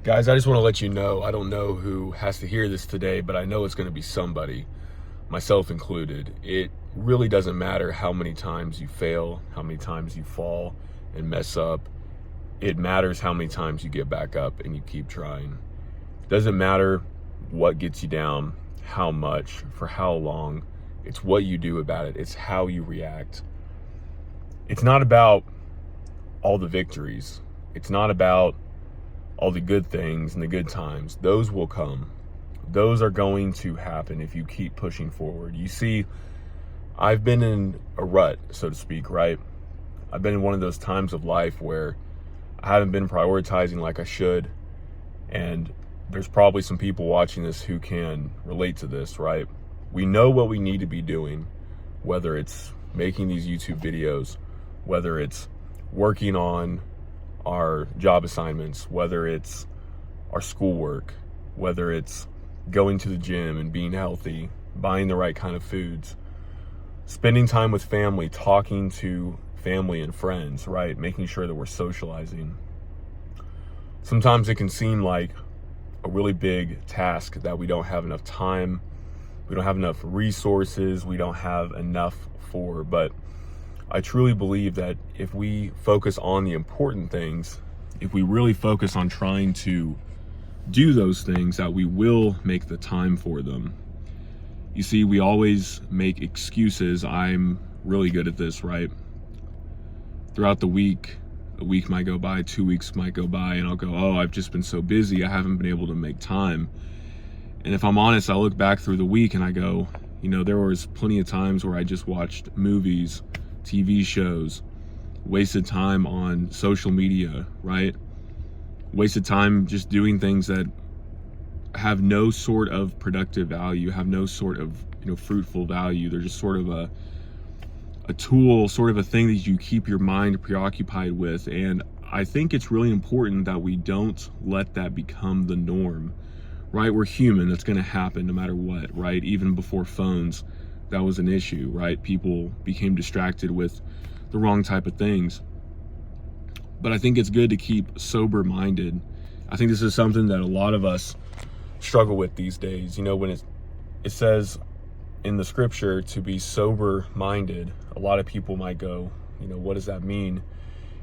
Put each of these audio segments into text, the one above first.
Guys, I just want to let you know, I don't know who has to hear this today, but I know it's going to be somebody, myself included. It really doesn't matter how many times you fail, how many times you fall and mess up. It matters how many times you get back up and you keep trying. It doesn't matter what gets you down, how much, for how long. It's what you do about it. It's how you react. It's not about all the victories. It's not about all the good things and the good times. Those will come. Those are going to happen if you keep pushing forward. You see, I've been in a rut, so to speak, right? I've been in one of those times of life where I haven't been prioritizing like I should. And there's probably some people watching this who can relate to this, right? We know what we need to be doing, whether it's making these YouTube videos, whether it's working on our job assignments, whether it's our schoolwork, whether it's going to the gym and being healthy, buying the right kind of foods, spending time with family, talking to family and friends, right? Making sure that we're socializing. Sometimes it can seem like a really big task that we don't have enough time, we don't have enough resources, we don't have enough for, but I truly believe that if we focus on the important things, if we really focus on trying to do those things, that we will make the time for them. You see, we always make excuses. I'm really good at this, right? Throughout the week, a week might go by, 2 weeks might go by, and I'll go, oh, I've just been so busy, I haven't been able to make time. And if I'm honest, I look back through the week and I go, there was plenty of times where I just watched movies, TV shows, wasted time on social media, right? Wasted time just doing things that have no sort of productive value, have no sort of, fruitful value. They're just sort of a tool, sort of a thing that you keep your mind preoccupied with. And I think it's really important that we don't let that become the norm, right? We're human. That's going to happen no matter what, right? Even before phones, that was an issue, right? People became distracted with the wrong type of things. But I think it's good to keep sober-minded. I think this is something that a lot of us struggle with these days. When it says in the scripture to be sober-minded, a lot of people might go, what does that mean?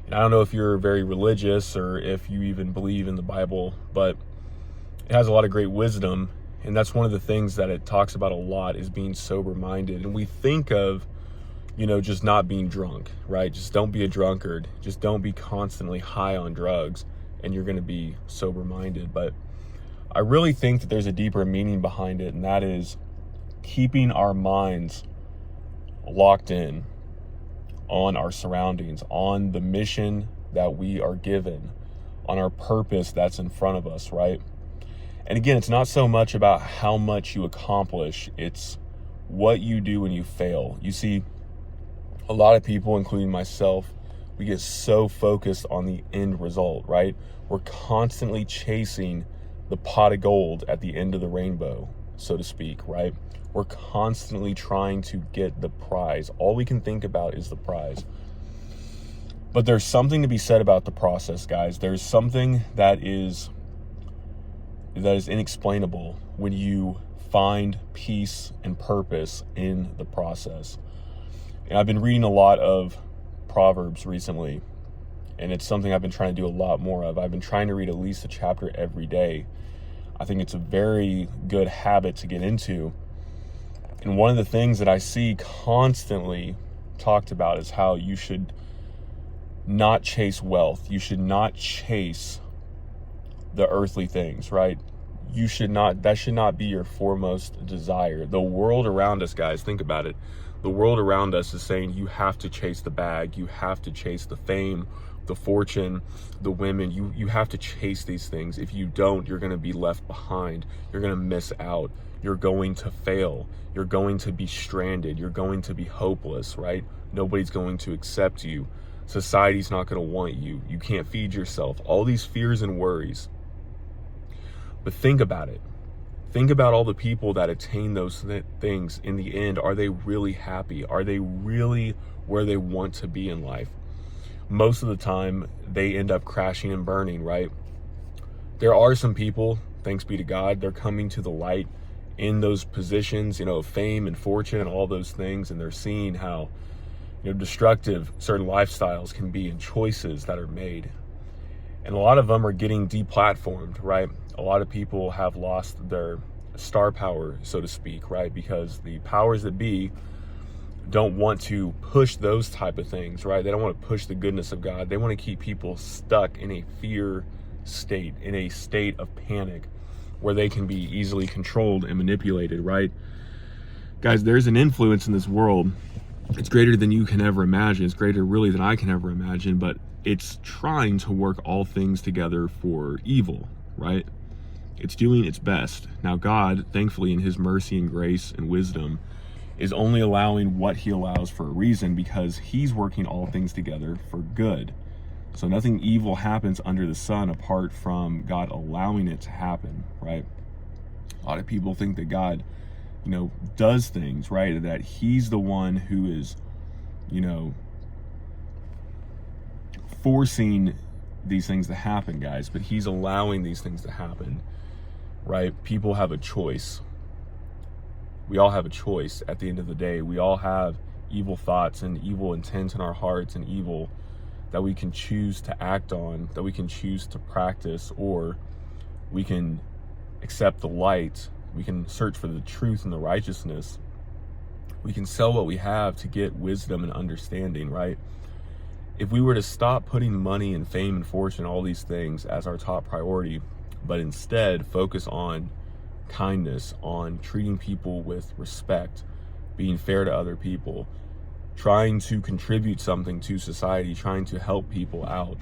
And I don't know if you're very religious or if you even believe in the Bible, but it has a lot of great wisdom. And that's one of the things that it talks about a lot, is being sober-minded. And we think of, just not being drunk, right? Just don't be a drunkard. Just don't be constantly high on drugs and you're going to be sober-minded. But I really think that there's a deeper meaning behind it, and that is keeping our minds locked in on our surroundings, on the mission that we are given, on our purpose that's in front of us, right? And again, it's not so much about how much you accomplish, it's what you do when you fail. You see, a lot of people, including myself, we get so focused on the end result, right? We're constantly chasing the pot of gold at the end of the rainbow, so to speak, right? We're constantly trying to get the prize. All we can think about is the prize. But there's something to be said about the process, guys. There's something that is inexplainable when you find peace and purpose in the process. And I've been reading a lot of Proverbs recently, and it's something I've been trying to do a lot more of. I've been trying to read at least a chapter every day. I think it's a very good habit to get into. And one of the things that I see constantly talked about is how you should not chase wealth. You should not chase the earthly things, right? That should not be your foremost desire. The world around us, guys, think about it. The world around us is saying you have to chase the bag, you have to chase the fame, the fortune, the women. You have to chase these things. If you don't, you're going to be left behind. You're going to miss out. You're going to fail. You're going to be stranded. You're going to be hopeless, right? Nobody's going to accept you. Society's not going to want you. You can't feed yourself. All these fears and worries. But think about it. Think about all the people that attain those things in the end. Are they really happy? Are they really where they want to be in life? Most of the time, they end up crashing and burning, right? There are some people, thanks be to God, they're coming to the light in those positions, of fame and fortune and all those things, and they're seeing how, destructive certain lifestyles can be and choices that are made. And a lot of them are getting deplatformed, right? A lot of people have lost their star power, so to speak, right? Because the powers that be don't want to push those type of things, right? They don't want to push the goodness of God. They want to keep people stuck in a fear state, in a state of panic where they can be easily controlled and manipulated, right? Guys, there's an influence in this world. It's greater than you can ever imagine. It's greater really than I can ever imagine, but it's trying to work all things together for evil, right? It's doing its best. Now, God, thankfully, in his mercy and grace and wisdom, is only allowing what he allows for a reason, because he's working all things together for good. So nothing evil happens under the sun apart from God allowing it to happen, right? A lot of people think that God, does things, right? That he's the one who is, forcing these things to happen, guys, but he's allowing these things to happen, right? People have a choice. We all have a choice at the end of the day. We all have evil thoughts and evil intent in our hearts, and evil that we can choose to act on, that we can choose to practice, or we can accept the light. We can search for the truth and the righteousness. We can sell what we have to get wisdom and understanding, right? If we were to stop putting money and fame and fortune, all these things as our top priority, but instead focus on kindness, on treating people with respect, being fair to other people, trying to contribute something to society, trying to help people out,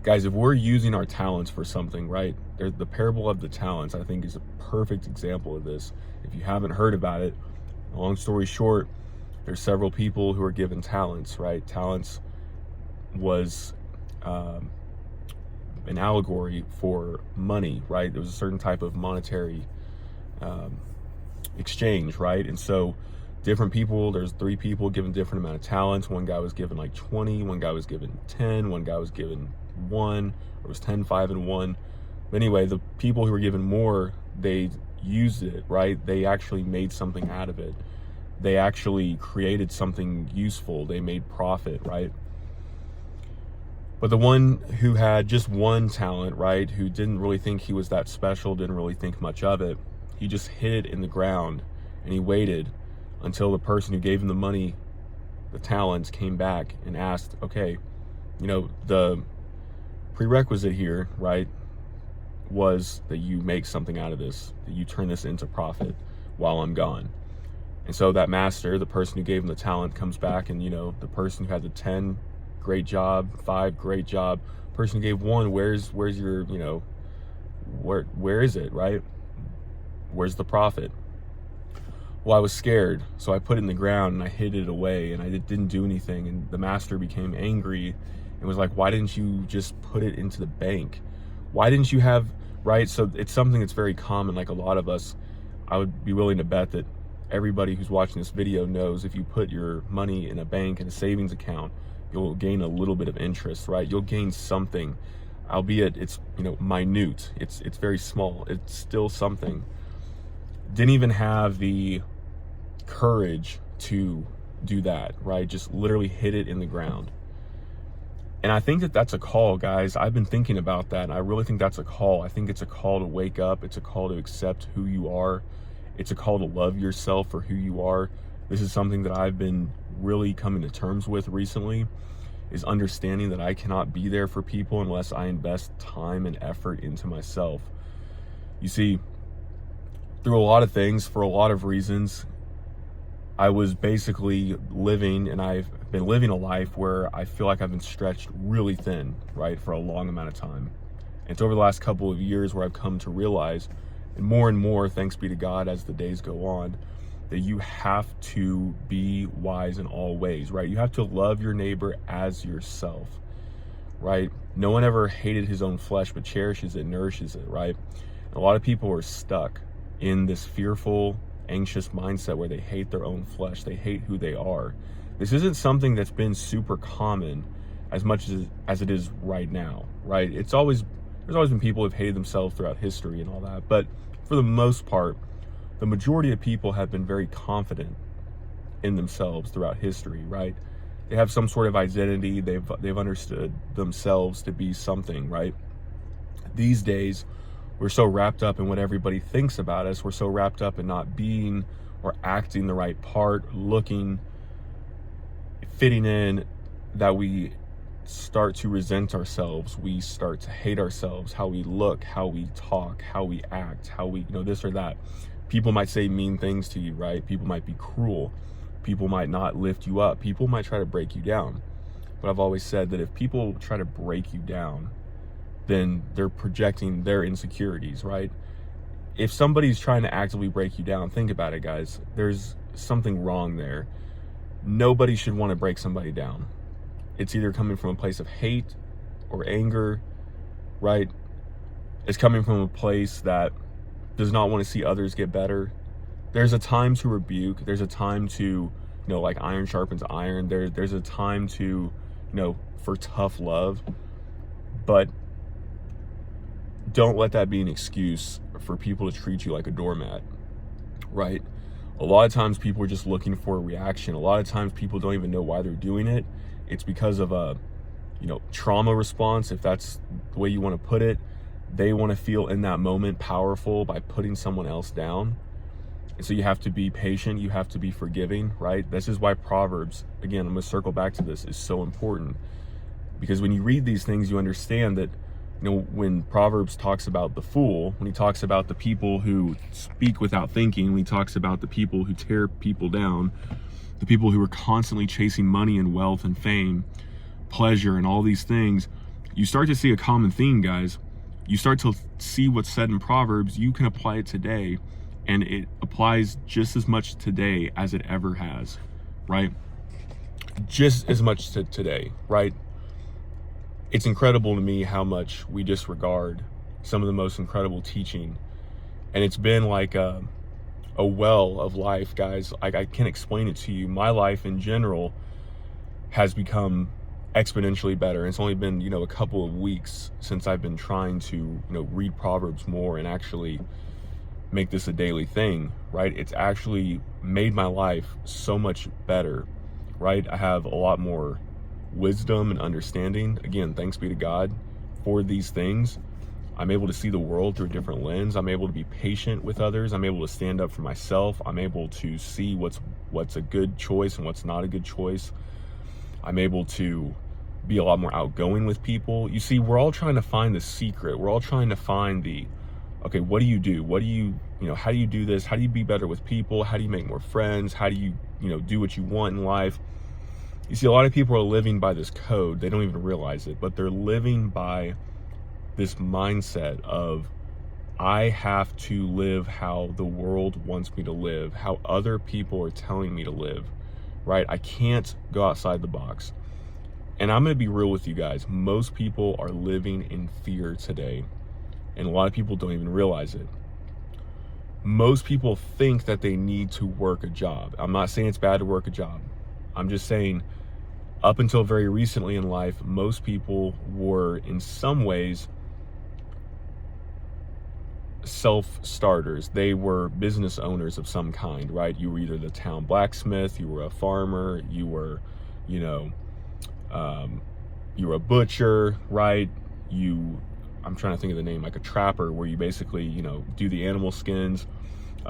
guys, if we're using our talents for something, right? There's the parable of the talents, I think, is a perfect example of this. If you haven't heard about it, long story short, there's several people who are given talents, right? Talents was an allegory for money, right? There was a certain type of monetary exchange, right? And so different people, there's 3 people given different amount of talents. One guy was given like 20, one guy was given 10, one guy was given 1, or it was 10, 5, and 1. But anyway, the people who were given more, they used it, right? They actually made something out of it. They actually created something useful. They made profit, right? But the one who had just one talent, right, who didn't really think he was that special, didn't really think much of it, he just hid it in the ground, and he waited until the person who gave him the money, the talents, came back and asked, okay, the prerequisite here, right, was that you make something out of this, that you turn this into profit while I'm gone. And so that master, the person who gave him the talent, comes back, and the person who had the 10, great job, 5, great job, person who gave 1, where's your, where is it, right? Where's the profit? Well, I was scared, so I put it in the ground and I hid it away, and I didn't do anything. And the master became angry and was like, why didn't you just put it into the bank? Why didn't you have, right? So it's something that's very common. Like, a lot of us, I would be willing to bet that everybody who's watching this video knows if you put your money in a bank, in a savings account, you'll gain a little bit of interest, right? You'll gain something, albeit it's, minute. It's very small. It's still something. Didn't even have the courage to do that, right? Just literally hit it in the ground. And I think that that's a call, guys. I've been thinking about that, and I really think that's a call. I think it's a call to wake up. It's a call to accept who you are. It's a call to love yourself for who you are. This is something that I've been really coming to terms with recently, is understanding that I cannot be there for people unless I invest time and effort into myself. You see, through a lot of things, for a lot of reasons, I was basically living, and I've been living a life where I feel like I've been stretched really thin, right, for a long amount of time. And it's over the last couple of years where I've come to realize, and more, thanks be to God as the days go on, that you have to be wise in all ways, right? You have to love your neighbor as yourself, right? No one ever hated his own flesh, but cherishes it, nourishes it, right? And a lot of people are stuck in this fearful, anxious mindset where they hate their own flesh. They hate who they are. This isn't something that's been super common as much as it is right now, right? There's always been people who've hated themselves throughout history and all that, but for the most part, the majority of people have been very confident in themselves throughout history, right? They have some sort of identity. They've understood themselves to be something, right? These days, we're so wrapped up in what everybody thinks about us. We're so wrapped up in not being or acting the right part, looking, fitting in, that we start to resent ourselves. We start to hate ourselves, how we look, how we talk, how we act, how we, this or that. People might say mean things to you, right? People might be cruel. People might not lift you up. People might try to break you down. But I've always said that if people try to break you down, then they're projecting their insecurities, right? If somebody's trying to actively break you down, think about it, guys. There's something wrong there. Nobody should want to break somebody down. It's either coming from a place of hate or anger, right? It's coming from a place that does not want to see others get better. There's a time to rebuke. There's a time to, like iron sharpens iron. There's a time to, for tough love. But don't let that be an excuse for people to treat you like a doormat, right? A lot of times people are just looking for a reaction. A lot of times people don't even know why they're doing it. It's because of a, trauma response, if that's the way you want to put it. They want to feel in that moment powerful by putting someone else down. And so you have to be patient. You have to be forgiving, right? This is why Proverbs, again, I'm going to circle back to this, is so important. Because when you read these things, you understand that, when Proverbs talks about the fool, when he talks about the people who speak without thinking, when he talks about the people who tear people down, the people who are constantly chasing money and wealth and fame, pleasure and all these things, you start to see a common theme, guys. You start to see what's said in Proverbs. You can apply it today, and it applies just as much today as it ever has, right? Just as much to today, right? It's incredible to me how much we disregard some of the most incredible teaching. And it's been like a well of life, guys. Like, I can't explain it to you. My life in general has become exponentially better. It's only been, a couple of weeks since I've been trying to, read Proverbs more and actually make this a daily thing, right? It's actually made my life so much better, right? I have a lot more wisdom and understanding. Again, thanks be to God for these things. I'm able to see the world through a different lens. I'm able to be patient with others. I'm able to stand up for myself. I'm able to see what's a good choice and what's not a good choice. I'm able to be a lot more outgoing with people. You see, we're all trying to find the secret. We're all trying to find okay, what do you do? What do you, how do you do this? How do you be better with people? How do you make more friends? How do you, do what you want in life? You see, a lot of people are living by this code. They don't even realize it, but they're living by this mindset of, I have to live how the world wants me to live, how other people are telling me to live, right? I can't go outside the box. And I'm going to be real with you guys. Most people are living in fear today, and a lot of people don't even realize it. Most people think that they need to work a job. I'm not saying it's bad to work a job. I'm just saying, up until very recently in life, most people were in some ways self-starters. They were business owners of some kind, right? You were either the town blacksmith, you were a farmer, you were, you were a butcher, right? I'm trying to think of the name, like a trapper, where you basically, do the animal skins.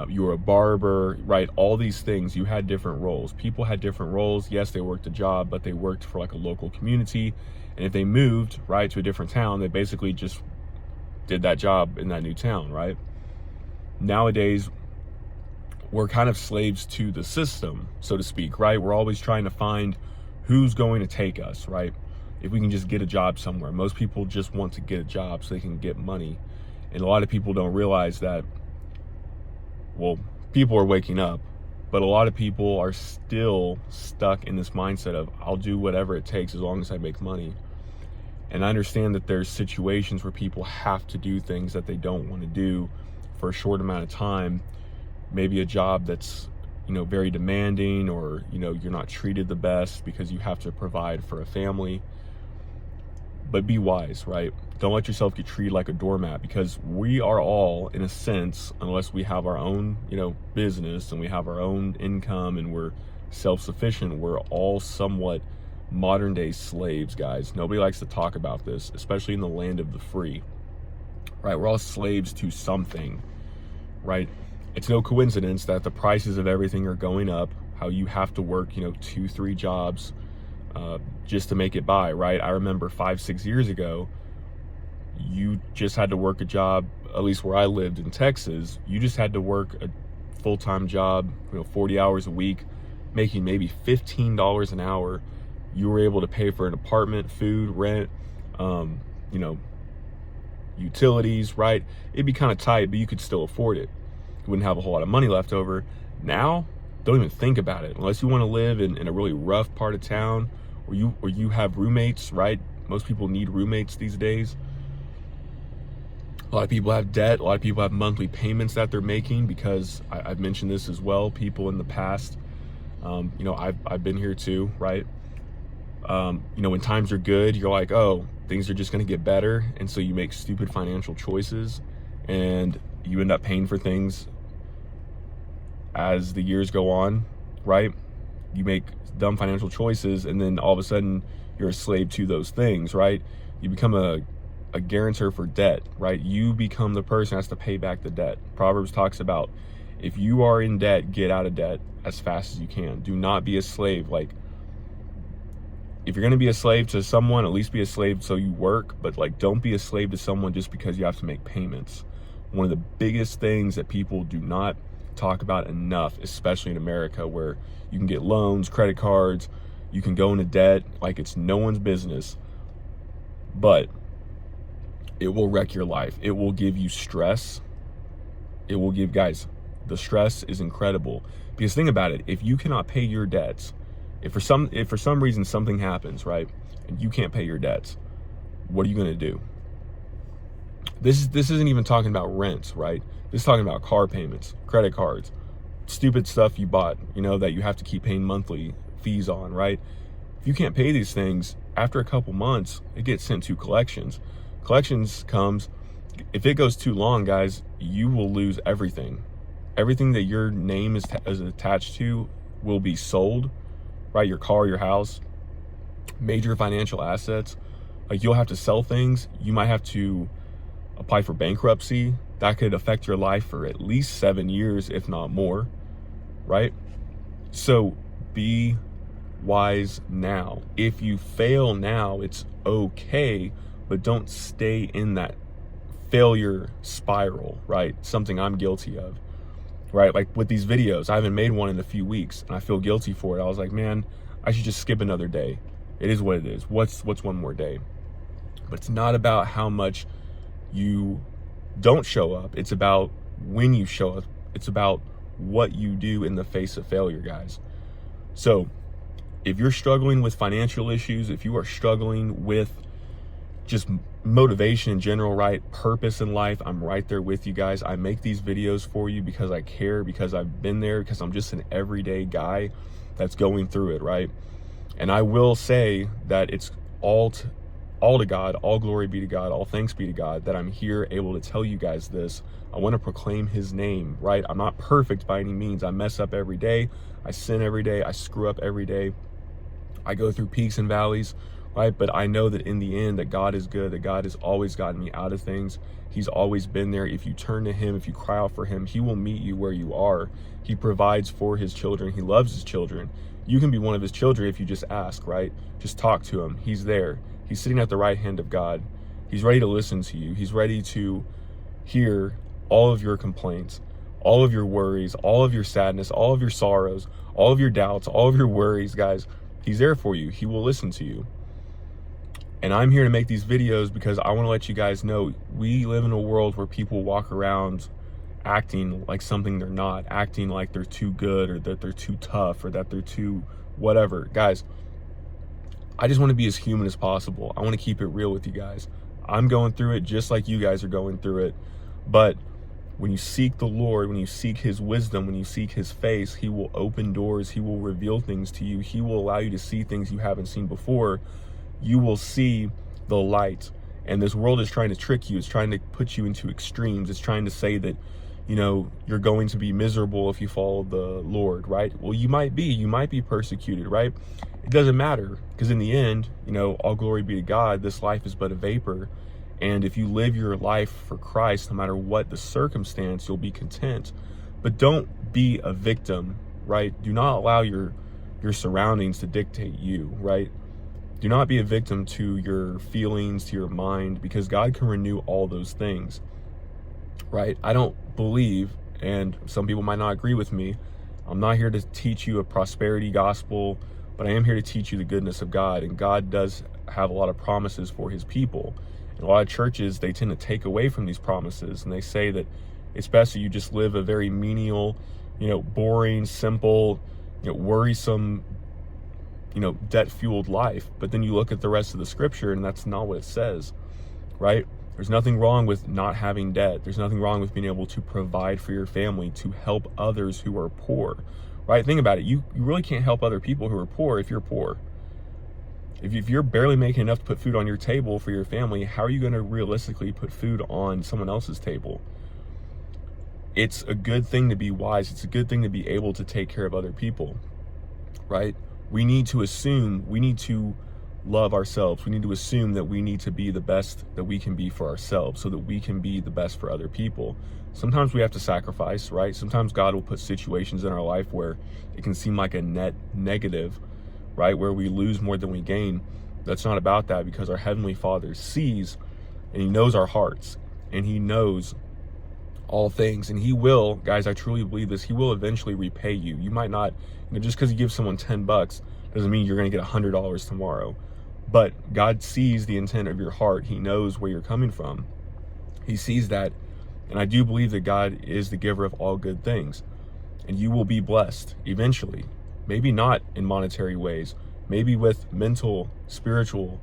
You were a barber, right? All these things, you had different roles. People had different roles. Yes, they worked a job, but they worked for like a local community. And if they moved, right, to a different town, they basically just did that job in that new town, right? Nowadays, we're kind of slaves to the system, so to speak, right? We're always trying to find who's going to take us, right? If we can just get a job somewhere. Most people just want to get a job so they can get money. And a lot of people don't realize that, well, people are waking up, but a lot of people are still stuck in this mindset of, I'll do whatever it takes as long as I make money. And I understand that there's situations where people have to do things that they don't want to do for a short amount of time. Maybe a job that's, very demanding, or, you're not treated the best because you have to provide for a family. but be wise, right? Don't let yourself get treated like a doormat, because we are all, in a sense, unless we have our own, business and we have our own income and we're self-sufficient, we're all somewhat modern day slaves, guys. Nobody likes to talk about this, especially in the land of the free, right? We're all slaves to something, right? It's no coincidence that the prices of everything are going up, how you have to work, 2-3 jobs just to make it by, right? I remember 5-6 years ago, you just had to work a job, at least where I lived in Texas, you just had to work a full-time job, 40 hours a week, making maybe $15 an hour. You were able to pay for an apartment, food, rent, utilities, right? It'd be kind of tight, but you could still afford it. You wouldn't have a whole lot of money left over. Now, don't even think about it. Unless you want to live in a really rough part of town, or you have roommates, right? Most people need roommates these days. A lot of people have debt. A lot of people have monthly payments that they're making, because I've mentioned this as well. People in the past, I've been here too, right? When times are good, you're like, oh, things are just going to get better. And so you make stupid financial choices and you end up paying for things as the years go on, right? You make dumb financial choices and then all of a sudden you're a slave to those things, right? You become a guarantor for debt, right? You become the person that has to pay back the debt. Proverbs talks about, if you are in debt, get out of debt as fast as you can. Do not be a slave. Like, if you're going to be a slave to someone, at least be a slave so you work, but don't be a slave to someone just because you have to make payments. One of the biggest things that people do not talk about enough, especially in America, where you can get loans, credit cards, you can go into debt like it's no one's business, but it will wreck your life. It will give you stress. It will give, guys, the stress is incredible. Because think about it, if you cannot pay your debts, if for some reason something happens, right, and you can't pay your debts, what are you going to do? This isn't even talking about rents, right? This is talking about car payments, credit cards, stupid stuff you bought, that you have to keep paying monthly fees on, right? If you can't pay these things, after a couple months, it gets sent to collections. Collections comes, if it goes too long, guys, you will lose everything. Everything that your name is attached to will be sold, right? Your car, your house, major financial assets. Like, you'll have to sell things. You might have to apply for bankruptcy. That could affect your life for at least 7 years, if not more, right? So be wise now. If you fail now, it's okay, but don't stay in that failure spiral, right? Something I'm guilty of, right? Like with these videos, I haven't made one in a few weeks and I feel guilty for it. I was like, man, I should just skip another day. It is what it is. What's one more day? But it's not about how much you don't show up. It's about when you show up. It's about what you do in the face of failure, guys. So if you're struggling with financial issues, if you are struggling with just motivation in general, right? Purpose in life, I'm right there with you guys. I make these videos for you because I care, because I've been there, because I'm just an everyday guy that's going through it, right? And I will say that it's all to God, all glory be to God, all thanks be to God that I'm here able to tell you guys this. I want to proclaim his name, right? I'm not perfect by any means. I mess up every day. I sin every day. I screw up every day. I go through peaks and valleys, right? But I know that in the end that God is good, that God has always gotten me out of things. He's always been there. If you turn to him, if you cry out for him, he will meet you where you are. He provides for his children. He loves his children. You can be one of his children if you just ask, right? Just talk to him. He's there. He's sitting at the right hand of God. He's ready to listen to you. He's ready to hear all of your complaints, all of your worries, all of your sadness, all of your sorrows, all of your doubts, all of your worries, guys. He's there for you. He will listen to you. And I'm here to make these videos because I want to let you guys know we live in a world where people walk around acting like something they're not, acting like they're too good or that they're too tough or that they're too whatever. Guys, I just want to be as human as possible. I want to keep it real with you guys. I'm going through it just like you guys are going through it. But when you seek the Lord, when you seek his wisdom, when you seek his face, he will open doors. He will reveal things to you. He will allow you to see things you haven't seen before. You will see the light. And this world is trying to trick you. It's trying to put you into extremes. It's trying to say that, you're going to be miserable if you follow the Lord, right? Well, you might be persecuted, right? It doesn't matter, because in the end, all glory be to God. This life is but a vapor. And if you live your life for Christ, no matter what the circumstance, you'll be content. But don't be a victim, right? Do not allow your surroundings to dictate you, right? Do not be a victim to your feelings, to your mind, because God can renew all those things, right? I don't believe, and some people might not agree with me, I'm not here to teach you a prosperity gospel, but I am here to teach you the goodness of God. And God does have a lot of promises for his people. And a lot of churches, they tend to take away from these promises, and they say that it's best that you just live a very menial, boring, simple, worrisome, debt-fueled life. But then you look at the rest of the scripture, and that's not what it says, right? There's nothing wrong with not having debt. There's nothing wrong with being able to provide for your family, to help others who are poor, right? Think about it. You really can't help other people who are poor if you're poor. If you're barely making enough to put food on your table for your family, how are you going to realistically put food on someone else's table? It's a good thing to be wise. It's a good thing to be able to take care of other people, right? We need to love ourselves. We need to assume that we need to be the best that we can be for ourselves so that we can be the best for other people. Sometimes we have to sacrifice, right? Sometimes God will put situations in our life where it can seem like a net negative, right? Where we lose more than we gain. That's not about that, because our Heavenly Father sees and he knows our hearts, and he knows all things, and he will, guys, I truly believe this, he will eventually repay you. You might not, just because you give someone $10 doesn't mean you're going to get $100 tomorrow. But God sees the intent of your heart. He knows where you're coming from. He sees that. And I do believe that God is the giver of all good things. And you will be blessed eventually. Maybe not in monetary ways. Maybe with mental, spiritual,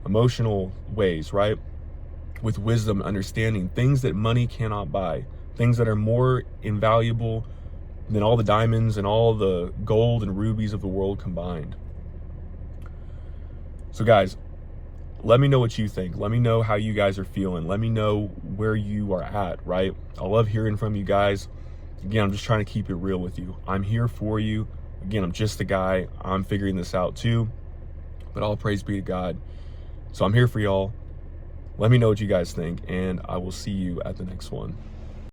emotional ways, right? With wisdom, understanding, things that money cannot buy. Things that are more invaluable than all the diamonds and all the gold and rubies of the world combined. So guys, let me know what you think. Let me know how you guys are feeling. Let me know where you are at, right? I love hearing from you guys. Again, I'm just trying to keep it real with you. I'm here for you. Again, I'm just a guy. I'm figuring this out too. But all praise be to God. So I'm here for y'all. Let me know what you guys think, and I will see you at the next one.